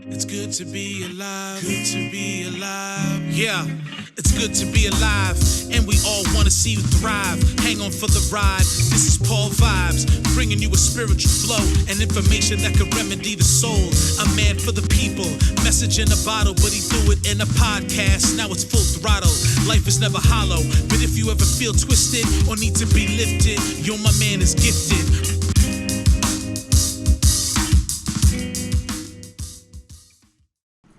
It's good to be alive, good to be alive. Yeah, it's good to be alive, and we all want to see you thrive. Hang on for the ride. This is Paul Vibes, bringing you a spiritual flow and information that can remedy the soul. A man for the people, message in a bottle, but he threw it in a podcast. Now it's full throttle. Life is never hollow, but if you ever feel twisted or need to be lifted, yo, my man is gifted.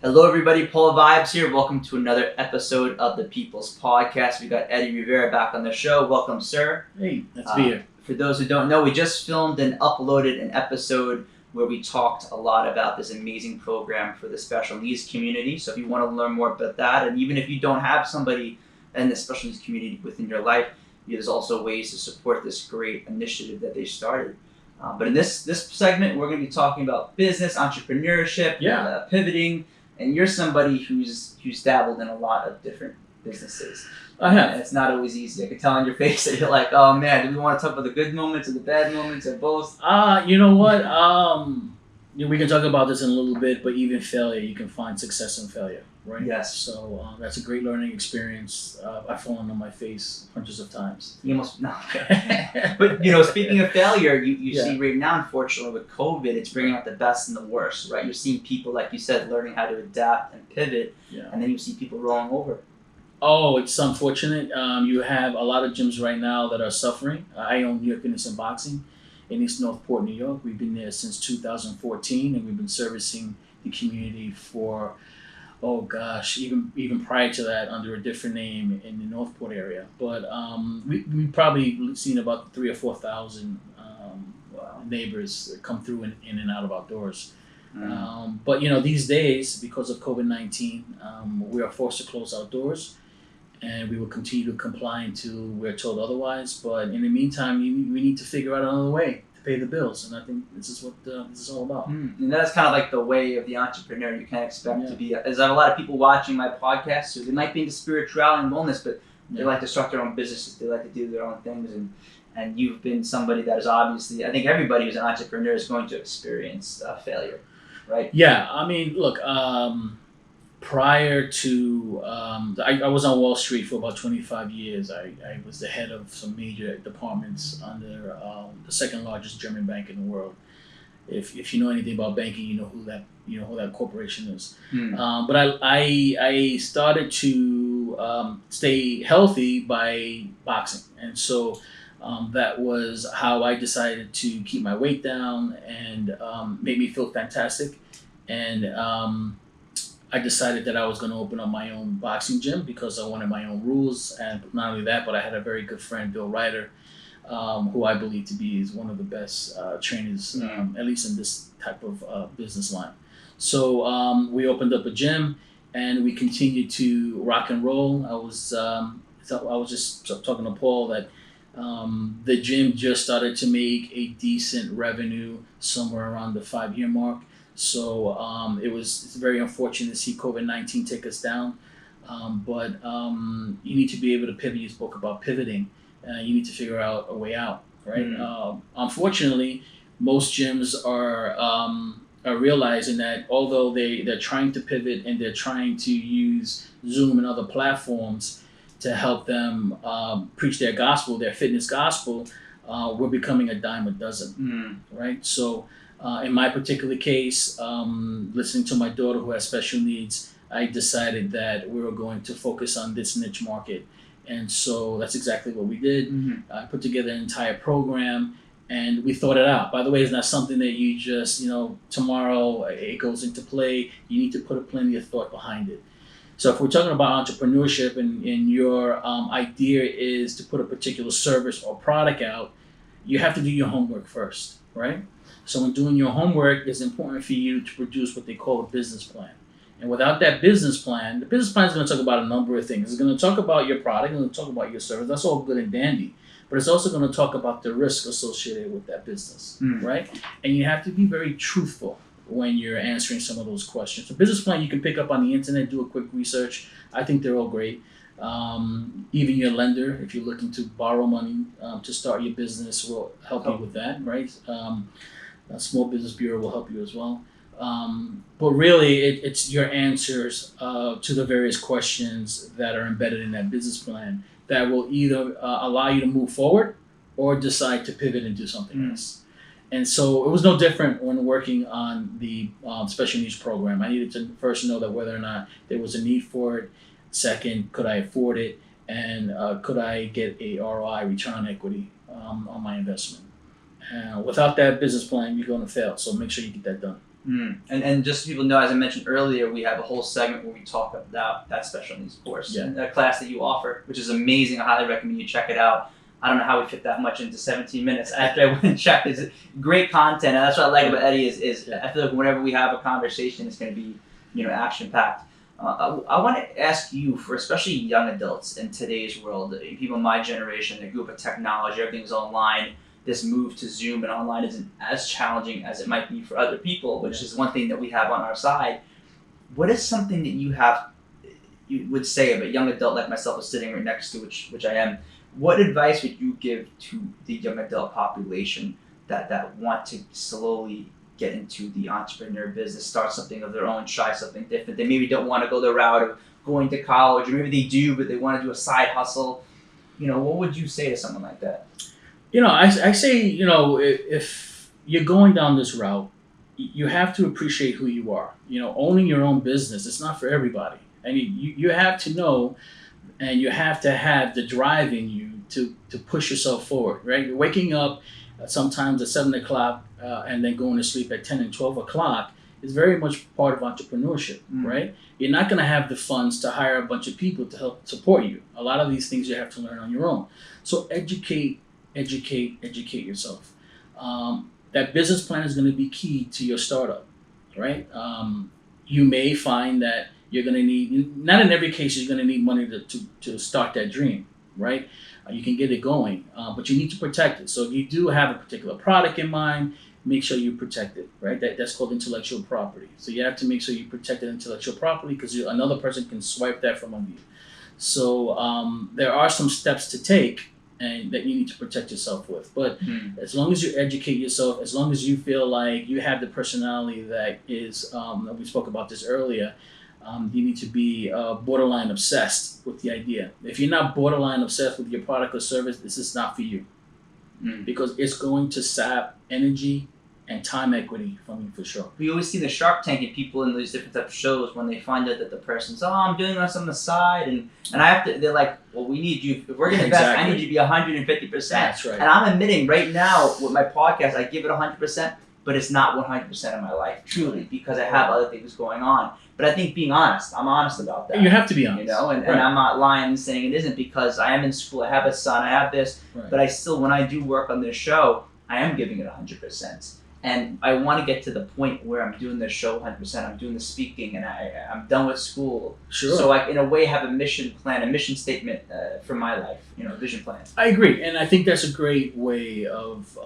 Hello everybody, Paul Vibes here. Welcome to another episode of the People's Podcast. We got Eddie Rivera back on the show. Welcome, sir. Hey, let's be here. For those who don't know, we just filmed and uploaded an episode where we talked a lot about this amazing program for the special needs community. So if you want to learn more about that, and even if you don't have somebody in the special needs community within your life, there's also ways to support this great initiative that they started. But in this segment, we're going to be talking about business, entrepreneurship, pivoting. And you're somebody who's dabbled in a lot of different businesses. I have. And it's not always easy. I can tell on your face that you're like, oh man, do we want to talk about the good moments or the bad moments or both? You know what? We can talk about this in a little bit, but even failure, you can find success in failure, right? Yes. So that's a great learning experience. I've fallen on my face hundreds of times. You almost no. But speaking of failure, you see right now, unfortunately, with COVID, it's bringing out the best and the worst, right? You're seeing people, like you said, learning how to adapt and pivot, and then you see people rolling over. Oh, it's unfortunate. You have a lot of gyms right now that are suffering. I own New York Fitness and Boxing in East Northport, New York. We've been there since 2014, and we've been servicing the community for, even prior to that under a different name in the Northport area. But we probably seen about 3,000 or 4,000 neighbors come through in and out of our doors. But these days, because of COVID-19, we are forced to close our doors, and we will continue to comply until we're told otherwise. But in the meantime, we need to figure out another way to pay the bills, and I think this is what this is all about. And that's kind of like the way of the entrepreneur. You can't expect to be. There's a lot of people watching my podcast who they might be into spirituality and wellness, but they like to start their own businesses. They like to do their own things, and you've been somebody that is obviously. I think everybody who's an entrepreneur is going to experience failure, right? Yeah, I mean, look. Prior to, I was on Wall Street for about 25 years. I was the head of some major departments under the second largest German bank in the world. If you know anything about banking, you know who that corporation is. But I started to stay healthy by boxing, and so that was how I decided to keep my weight down and made me feel fantastic. And I decided that I was going to open up my own boxing gym because I wanted my own rules. And not only that, but I had a very good friend, Bill Ryder, who I believe to be is one of the best trainers, at least in this type of business line. So we opened up a gym, and we continued to rock and roll. I was just talking to Paul that the gym just started to make a decent revenue somewhere around the 5-year mark. So it's very unfortunate to see COVID-19 take us down, but you need to be able to pivot. You spoke about pivoting. You need to figure out a way out, right? Unfortunately, most gyms are realizing that although they're trying to pivot and they're trying to use Zoom and other platforms to help them preach their gospel, their fitness gospel, we're becoming a dime a dozen, right? So. In my particular case, listening to my daughter who has special needs, I decided that we were going to focus on this niche market. And so that's exactly what we did. I put together an entire program, and we thought it out. By the way, it's not something that you just, tomorrow it goes into play. You need to put plenty of thought behind it. So if we're talking about entrepreneurship and your idea is to put a particular service or product out, you have to do your homework first, right? So when doing your homework, it's important for you to produce what they call a business plan. And without that business plan, the business plan is going to talk about a number of things. It's going to talk about your product, it's going to talk about your service. That's all good and dandy. But it's also going to talk about the risk associated with that business, right? And you have to be very truthful when you're answering some of those questions. A business plan you can pick up on the internet, do a quick research. I think they're all great. Even your lender, if you're looking to borrow money to start your business, will help you with that, right? A Small Business Bureau will help you as well. But really, it's your answers to the various questions that are embedded in that business plan that will either allow you to move forward or decide to pivot and do something else. And so it was no different when working on the special needs program. I needed to first know that whether or not there was a need for it. Second, could I afford it? And could I get a ROI, return on equity, on my investment? Without that business plan, you're going to fail. So make sure you get that done. And just so people know, as I mentioned earlier, we have a whole segment where we talk about that special needs course, a class that you offer, which is amazing. I highly recommend you check it out. I don't know how we fit that much into 17 minutes. After I went and checked, it's great content, and that's what I like about Eddie is I feel like whenever we have a conversation, it's going to be action packed. I want to ask you, for especially young adults in today's world, people in my generation that grew up with technology, everything's online. This move to Zoom and online isn't as challenging as it might be for other people, which is one thing that we have on our side. What is something that you would say of a young adult like myself is sitting right next to, which I am? What advice would you give to the young adult population that want to slowly get into the entrepreneur business, start something of their own, try something different? They maybe don't want to go the route of going to college, or maybe they do, but they want to do a side hustle. What would you say to someone like that? I say, if you're going down this route, you have to appreciate who you are. Owning your own business, it's not for everybody. I mean, you have to know, and you have to have the drive in you to push yourself forward, right? You're waking up sometimes at 7 o'clock and then going to sleep at 10 and 12 o'clock is very much part of entrepreneurship, right? You're not going to have the funds to hire a bunch of people to help support you. A lot of these things you have to learn on your own. So educate yourself. That business plan is going to be key to your startup, right? You may find that you're going to need, not in every case you're going to need money to start that dream, right? You can get it going, but you need to protect it. So if you do have a particular product in mind, make sure you protect it, right? That's called intellectual property. So you have to make sure you protect that intellectual property because another person can swipe that from under you. So there are some steps to take and that you need to protect yourself with. But as long as you educate yourself, as long as you feel like you have the personality that is, we spoke about this earlier, you need to be borderline obsessed with the idea. If you're not borderline obsessed with your product or service, this is not for you. Because it's going to sap energy and time equity from you for sure. We always see the Shark Tank and people in these different types of shows when they find out that the person's, I'm doing this on the side, and I have to, they're like, well, we need you, if we're going to invest, I need you to be 150%. That's right. And I'm admitting right now with my podcast, I give it 100%, but it's not 100% of my life, truly, because I have other things going on. But I think being honest, I'm honest about that. You have to be honest. And I'm not lying and saying it isn't, because I am in school, I have a son, I have this, but I still, when I do work on this show, I am giving it 100%. And I want to get to the point where I'm doing this show 100%, I'm doing the speaking, and I'm done with school. Sure. So I, in a way, have a mission plan, a mission statement for my life, a vision plan. I agree. And I think that's a great way of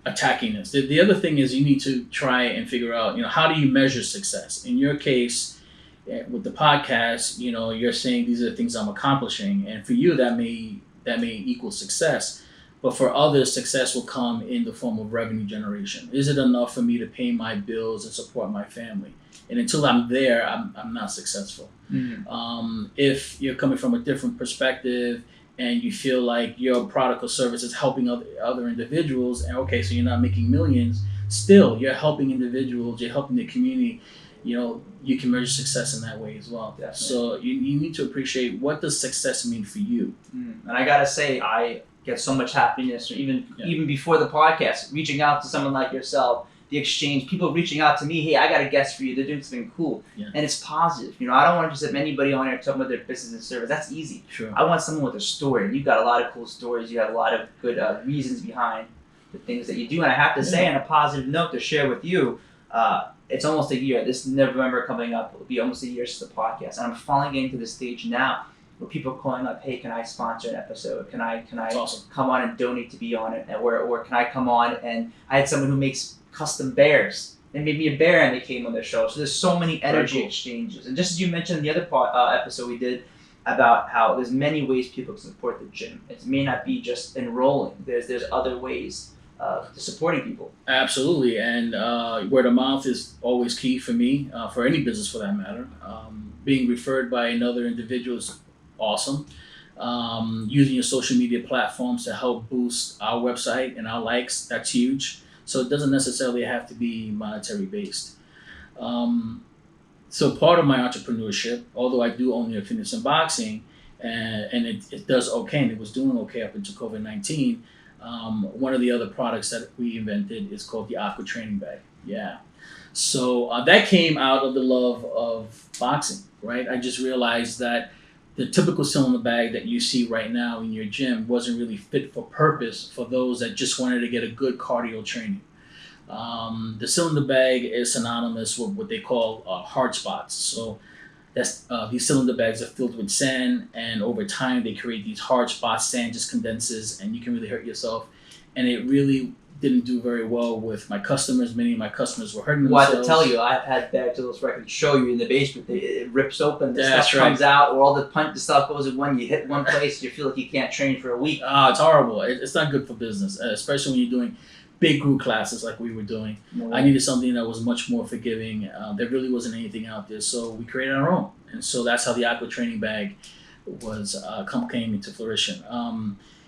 attacking this. The other thing is you need to try and figure out, how do you measure success? In your case, with the podcast, you're saying these are the things I'm accomplishing. And for you, that may equal success. But for others, success will come in the form of revenue generation. Is it enough for me to pay my bills and support my family? And until I'm there, I'm not successful. If you're coming from a different perspective and you feel like your product or service is helping other individuals, and okay, so you're not making millions, still you're helping individuals, you're helping the community, you can measure success in that way as well. Definitely. So you need to appreciate, what does success mean for you? And I gotta say, I get so much happiness, even before the podcast, reaching out to someone like yourself, the exchange, people reaching out to me, hey, I got a guest for you, they're doing something cool. And it's positive. I don't want to just have anybody on here talking about their business and service. That's easy. Sure. I want someone with a story. And you've got a lot of cool stories. You have a lot of good reasons behind the things that you do. And I have to say, on a positive note, to share with you, it's almost a year. This November coming up, it'll be almost a year since the podcast. And I'm finally getting to the stage now where people are calling up, hey, can I sponsor an episode? Can I awesome. come on and donate to be on it? Or can I come on? And I had someone who makes custom bears. They made me a bear and they came on the show. So there's so many energy exchanges. And just as you mentioned in the other episode we did about how there's many ways people can support the gym. It may not be just enrolling. There's other ways supporting people. Absolutely, and word of mouth is always key for me, for any business for that matter. Being referred by another individual is awesome. Using your social media platforms to help boost our website and our likes, that's huge. So it doesn't necessarily have to be monetary based. So part of my entrepreneurship, although I do own the fitness and boxing, and it does okay, and it was doing okay up until COVID-19. One of the other products that we invented is called the Aqua Training Bag. Yeah. So that came out of the love of boxing, right? I just realized that the typical cylinder bag that you see right now in your gym wasn't really fit for purpose for those that just wanted to get a good cardio training. The cylinder bag is synonymous with what they call hard spots. So that's these cylinder bags are filled with sand, and over time they create these hard spots. Sand just condenses, and you can really hurt yourself. And it really didn't do very well with my customers. Many of my customers were hurting themselves. Well, I have to tell you, I've had bags of those where I can show you in the basement. It rips open, the That's stuff right. comes out, or all the stuff goes in one. You hit one place, you feel like you can't train for a week. It's horrible. It's not good for business, especially when you're doing big group classes like we were doing. No. I needed something that was much more forgiving. There really wasn't anything out there, so we created our own. And so that's how the Aqua Training Bag was came into fruition.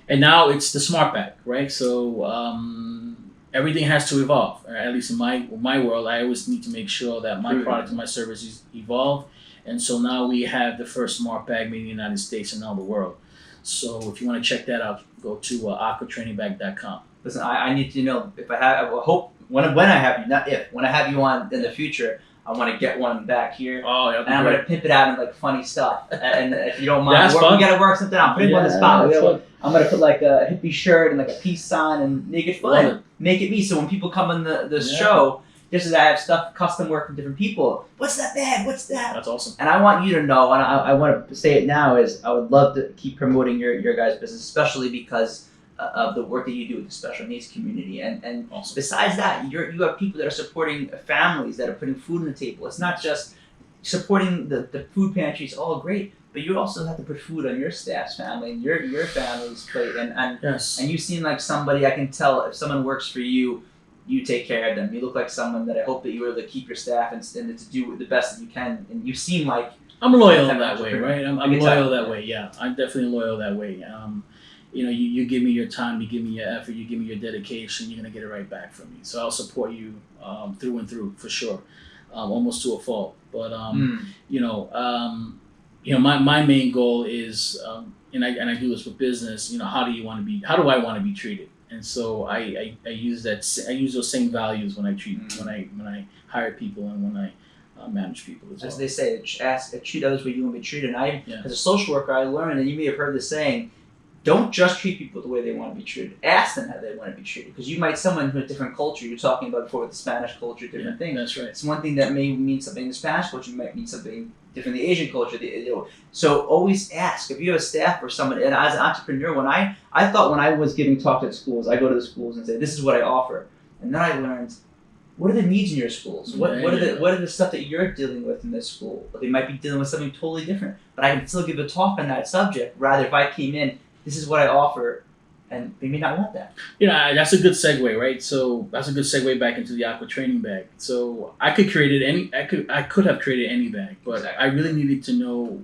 And now it's the Smart Bag, right? So everything has to evolve. Or at least in my world, I always need to make sure that my product and my services evolve. And so now we have the first Smart Bag made in the United States and now the world. So if you want to check that out, go to aquatrainingbag.com. Listen, I need to know if I hope when I have you, not if, when I have you on in the future, I want to get one back here. Oh, yeah, and I'm going to pimp it out in like funny stuff. And if you don't mind, That's fun. we got to work something out. Put it on the spot. I'm going to put like a hippie shirt and like a peace sign and make it fun. Love it. Make it me. So when people come on the show, just as I have stuff, custom work from different people. What's that bag? What's that? That's awesome. And I want you to know, and I want to say it now, is I would love to keep promoting your guys' business, especially because of the work that you do with the special needs community. And Awesome. besides that, you have people that are supporting families that are putting food on the table. It's not just supporting the food pantries, all great, but you also have to put food on your staff's family and your family's plate. And Yes. you seem like somebody, I can tell if someone works for you, you take care of them. You look like someone that I hope that you're able to keep your staff and to do the best that you can. And you seem like I'm loyal Like that way, right? I'm can loyal tell. that way. Yeah, I'm definitely loyal that way. You give me your time, you give me your effort, you give me your dedication, you're gonna get it right back from me. So I'll support you through and through for sure, almost to a fault. But my main goal is, and I do this with business. How do I want to be treated? And so I use those same values when I treat when I hire people and when I manage people as well. As they say, treat others the way you want to be treated. And Yeah. as a social worker, I learned, and you may have heard this saying, don't just treat people the way they want to be treated. Ask them how they want to be treated. Because you might, someone from a different culture, you're talking about before with the Spanish culture, different things. That's right. It's one thing that may mean something in the Spanish culture, might mean something different in the Asian culture. So always ask. If you have a staff or someone, and as an entrepreneur, when I thought when I was giving talks at schools, I go to the schools and say, this is what I offer. And then I learned, what are the needs in your schools? What are the stuff that you're dealing with in this school? They might be dealing with something totally different. But I can still give a talk on that subject. Rather, if I came in, this is what I offer, and they may not want that. That's a good segue, right? So that's a good segue back into the Aqua Training Bag. So I could have created any bag, but Exactly. I really needed to know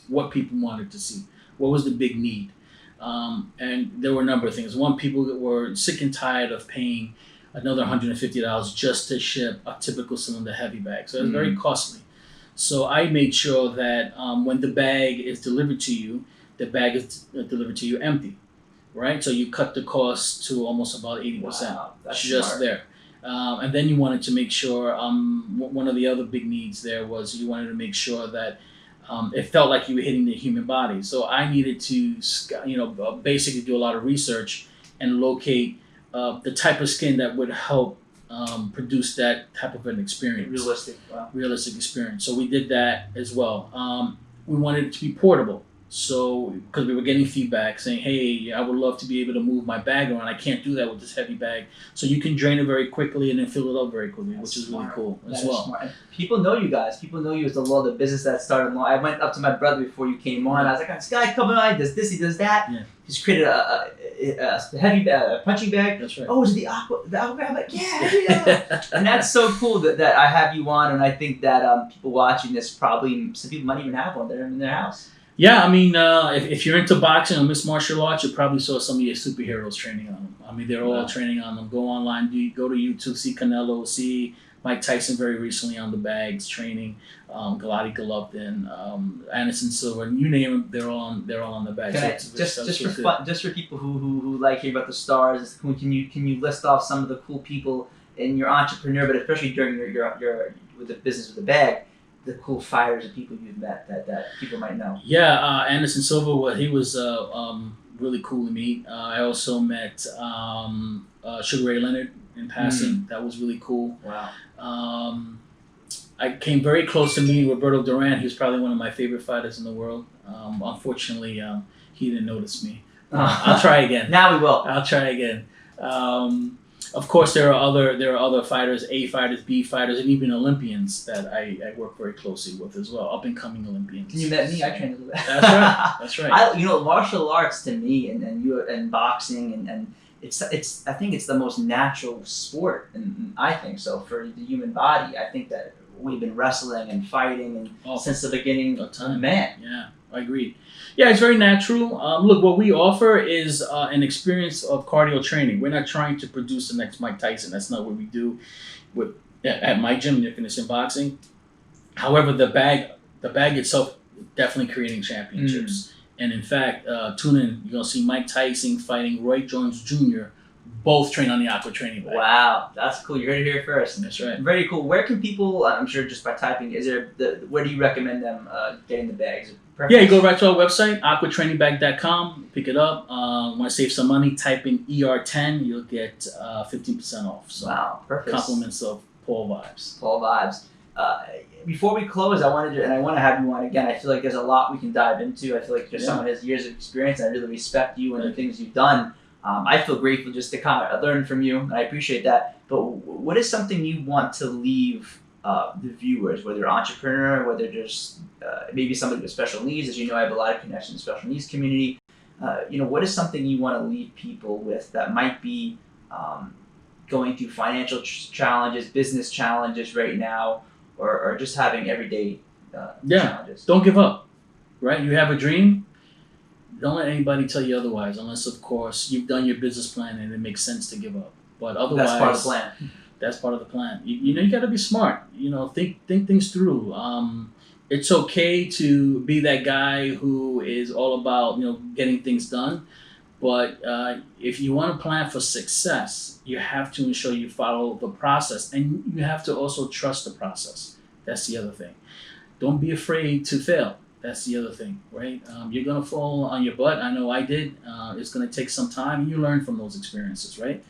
what people wanted to see. What was the big need? And there were a number of things. One, people that were sick and tired of paying another $150 just to ship a typical cylinder heavy bag. So it was very costly. So I made sure that when the bag is delivered to you, the bag is delivered to you empty, right? So you cut the cost to almost about 80%. Wow, that's just smart. there. And then you wanted to make sure, one of the other big needs there was you wanted to make sure that it felt like you were hitting the human body. So I needed to, basically do a lot of research and locate the type of skin that would help produce that type of an experience. Realistic experience. So we did that as well. We wanted it to be portable. So, because we were getting feedback saying, hey, I would love to be able to move my bag around. I can't do that with this heavy bag. So you can drain it very quickly and then fill it up very quickly, which is really cool as well. Smart. And people know you guys. People know you as the business that started. I went up to my brother before you came on. I was like, this guy coming on, he does this, he does that. Yeah. He's created the heavy punching bag. That's right. Oh, is it the aqua bag? I'm like, yeah. And that's so cool that I have you on, and I think that people watching this probably, some people might even have one there in their house. Yeah, I mean, if you're into boxing or mixed martial arts, you probably saw some of your superheroes training on them. I mean, they're all training on them. Go online, go to YouTube, see Canelo, see Mike Tyson very recently on the bags training, Gennady Golovkin, Anderson Silva, and you name them, they're all on the bags. Just for fun, just for people who like hearing about the stars, can you list off some of the cool people in your entrepreneur, but especially during your with the business with the bag, the cool fighters and people you've met that people might know? Yeah, Anderson Silva, he was really cool to meet. I also met Sugar Ray Leonard in passing. That was really cool. Wow. I came very close to meeting Roberto Duran. He was probably one of my favorite fighters in the world. Unfortunately, he didn't notice me. I'll try again. Now we will. I'll try again. Of course, there are other fighters, A fighters, B fighters, and even Olympians that I work very closely with as well, up and coming Olympians. You met me. I trained a little bit. That's right. Martial arts to me, and boxing, and it's I think it's the most natural sport, and I think so for the human body. I think that we've been wrestling and fighting and since the beginning of time. Man. Yeah, I agree. Yeah, it's very natural. Look, what we offer is an experience of cardio training. We're not trying to produce the next Mike Tyson. That's not what we do at my gym, New Fitness in Boxing. However, the bag itself definitely creating championships. And in fact, tune in. You're gonna see Mike Tyson fighting Roy Jones Jr. Both train on the Aqua training bag. Wow, that's cool. You're here first. That's right. Very cool. Where can people? I'm sure just by typing. Where do you recommend them getting the bags? Yeah, you go right to our website, aquatrainingbag.com. Pick it up. Want to save some money? Type in ER10. You'll get 15% off. So wow, perfect. Compliments of Paul Vibes. Paul Vibes. Before we close, I want to have you on again. I feel like there's a lot we can dive into. I feel like you're someone who has years of experience, and I really respect you and the things you've done. I feel grateful just to kind of learn from you, and I appreciate that. But what is something you want to leave the viewers, whether entrepreneur, whether just maybe somebody with special needs? As you know, I have a lot of connections in the special needs community. What is something you want to leave people with that might be going through financial challenges, business challenges right now, or just having everyday challenges? Don't give up, right? You have a dream. Don't let anybody tell you otherwise, unless, of course, you've done your business plan and it makes sense to give up. But otherwise, that's part of the plan. That's part of the plan. You got to be smart. Think things through. It's okay to be that guy who is all about getting things done, but if you want to plan for success, you have to ensure you follow the process, and you have to also trust the process. That's the other thing. Don't be afraid to fail. That's the other thing, right? You're gonna fall on your butt. I know I did. It's gonna take some time, and you learn from those experiences, right?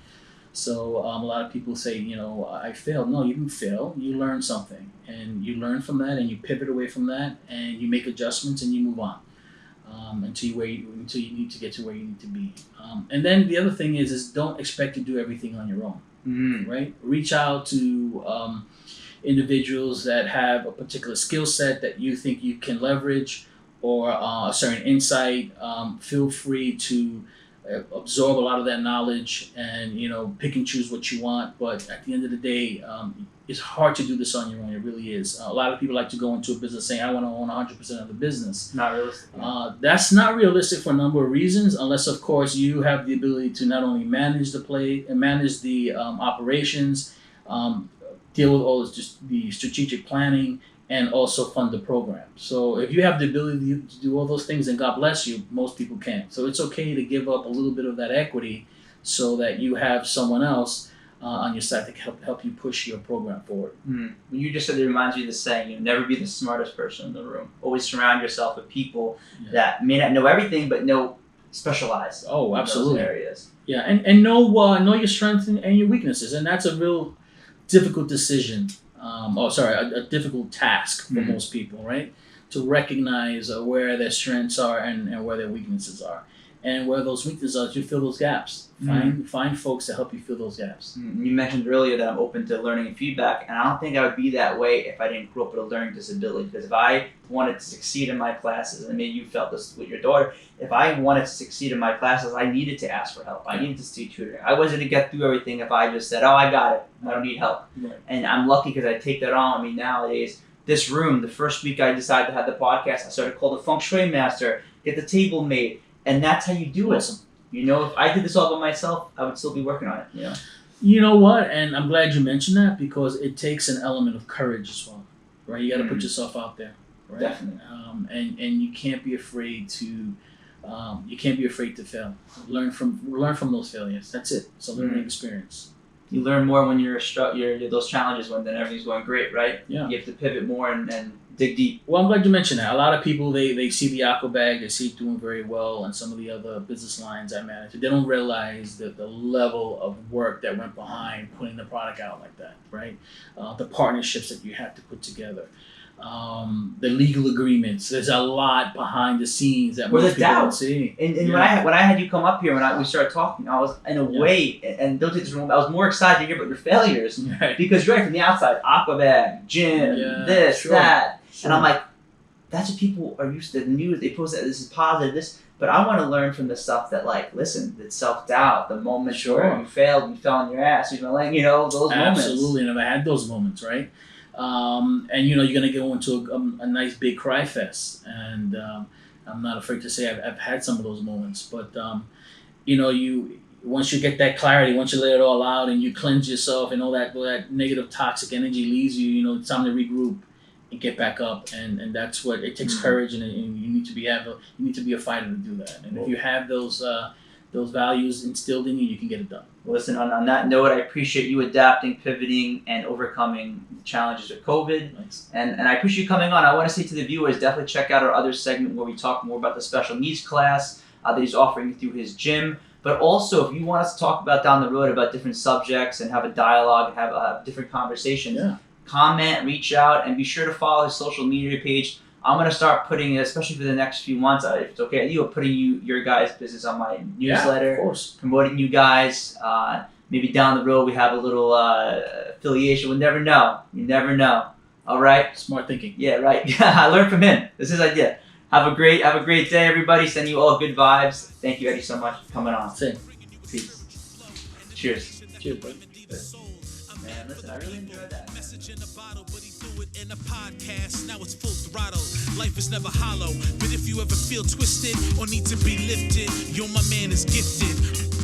So a lot of people say, I failed. No, you didn't fail. You learned something, and you learn from that, and you pivot away from that, and you make adjustments, and you move on until you need to get to where you need to be. And then the other thing is don't expect to do everything on your own, right? Reach out to individuals that have a particular skill set that you think you can leverage, or a certain insight. Feel free to absorb a lot of that knowledge and pick and choose what you want. But at the end of the day, it's hard to do this on your own. It really is. A lot of people like to go into a business saying, I want to own 100% of the business. Not realistic. That's not realistic for a number of reasons, unless, of course, you have the ability to not only manage the play and manage the operations, deal with all the strategic planning, and also fund the program. So if you have the ability to do all those things, and God bless you, most people can't. So it's okay to give up a little bit of that equity so that you have someone else on your side to help you push your program forward. When you just said, it reminds me of the saying, never be the smartest person in the room. Always surround yourself with people that may not know everything, but know specialized in those areas. Yeah, and know your strengths and your weaknesses. And that's a real difficult decision. A difficult task for most people, right? To recognize where their strengths are and where their weaknesses are. and where those weaknesses are, you fill those gaps. Find folks to help you fill those gaps. You mentioned earlier that I'm open to learning and feedback, and I don't think I would be that way if I didn't grow up with a learning disability. Because if I wanted to succeed in my classes, and maybe you felt this with your daughter, if I wanted to succeed in my classes, I needed to ask for help. I needed to seek tutoring. I wasn't going to get through everything if I just said, "Oh, I got it. I don't need help." Right. And I'm lucky because I take that on me nowadays. This room, the first week I decided to have the podcast, I started to call the feng shui master, get the table made, and that's how you do it. You know, if I did this all by myself, I would still be working on it. You know. You know what? And I'm glad you mentioned that because it takes an element of courage as well, right? You got to put yourself out there, right? Definitely. And you can't be afraid to fail. Learn from those failures. That's it. It's a learning experience. You learn more when you're those challenges when then everything's going great, right? Yeah. You have to pivot more and dig deep. Well, I'm glad you mentioned that. A lot of people, they see the aqua bag, they see it doing very well, and some of the other business lines I manage, they don't realize the level of work that went behind putting the product out like that, right? The partnerships that you have to put together. The legal agreements. There's a lot behind the scenes that most people don't see. And when I had you come up here, we started talking, I was in a way, and don't take this wrong, I was more excited to hear about your failures because you're right from the outside, aquabag, gym, that, and I'm like, that's what people are used to. The news, they post that this is positive, this, but I want to learn from the stuff that, like, listen, the self-doubt, the moments where you failed, you fell on your ass, those moments. Absolutely, and I've had those moments, right? And you're going to go into a nice big cry fest, and I'm not afraid to say I've had some of those moments. But you once you get that clarity, once you let it all out, and you cleanse yourself, and all that negative toxic energy leaves you, it's time to regroup and get back up, and that's what it takes courage, and you need to be a fighter to do that. And if you have those values instilled in you, you can get it done. Listen, on that note, I appreciate you adapting, pivoting, and overcoming the challenges of COVID. Thanks. And I appreciate you coming on. I want to say to the viewers, definitely check out our other segment where we talk more about the special needs class that he's offering through his gym. But also, if you want us to talk about down the road about different subjects and have a dialogue and have different conversations, comment, reach out, and be sure to follow his social media page. I'm going to start putting, especially for the next few months, if it's okay, putting your guys' business on my newsletter, of course. Promoting you guys. Maybe down the road we have a little affiliation. We'll never know. You never know. All right? Smart thinking. Yeah, right. I learned from him. This is his idea. Have a great day, everybody. Send you all good vibes. Thank you, Eddie, so much for coming on. Same. Peace. Cheers. Cheers, buddy. Man, listen, I really enjoyed that. Message in a bottle, but he threw it in a podcast. Now it's full throttle. Life is never hollow. But if you ever feel twisted or need to be lifted, yo, my man is gifted.